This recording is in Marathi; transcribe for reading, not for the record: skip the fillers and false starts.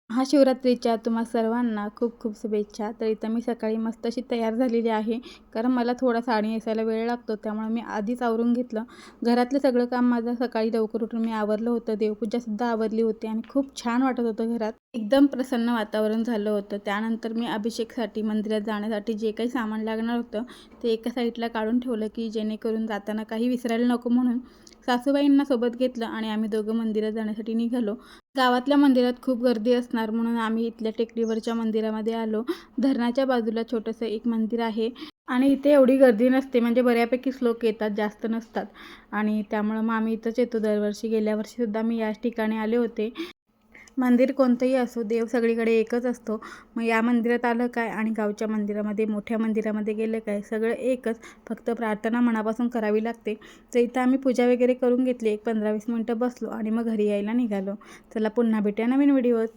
महाशिवरात्रीच्या तुम्हा सर्वांना खूप खूप शुभेच्छा. तर इथं मी सकाळी मस्त अशी तयार झालेली आहे. कारण मला थोडा साडी नेसायला वेळ लागतो, त्यामुळे मी आधीच आवरून घेतलं. घरातलं सगळं काम माझं सकाळी लवकर उठून मी आवरलं होतं. देवपूजासुद्धा आवरली होती आणि खूप छान वाटत होतं घरात. एकदम प्रसन्न वातावरण झालं होतं. त्यानंतर मी अभिषेकसाठी मंदिरात जाण्यासाठी जे काही सामान लागणार होतं ते एका साईडला काढून ठेवलं, की जेणेकरून जाताना काही विसरायला नको म्हणून. सासूबाईंना सोबत घेतलं आणि आम्ही दोघं मंदिरात जाण्यासाठी निघालो. गावातल्या मंदिरात खूप गर्दी असणार म्हणून आम्ही इथल्या टेकडीवरच्या मंदिरामध्ये आलो. धरणाच्या बाजूला छोटंसं एक मंदिर आहे आणि इथे एवढी गर्दी नसते, म्हणजे बऱ्यापैकीच लोक येतात, जास्त नसतात. आणि त्यामुळं मग आम्ही इथंच येतो दरवर्षी. गेल्या वर्षीसुद्धा मी याच ठिकाणी आले होते. मंदिर कोणतंही असो, देव सगळीकडे एकच असतो. मग या मंदिरात आलं काय आणि गावच्या मंदिरामध्ये, मोठ्या मंदिरामध्ये गेलं काय, सगळं एकच. फक्त प्रार्थना मनापासून करावी लागते. तर इथं आम्ही पूजा वगैरे करून घेतली. एक 15-20 मिनटं बसलो आणि मग घरी यायला निघालो. चला पुन्हा भेटूया नवीन व्हिडिओत.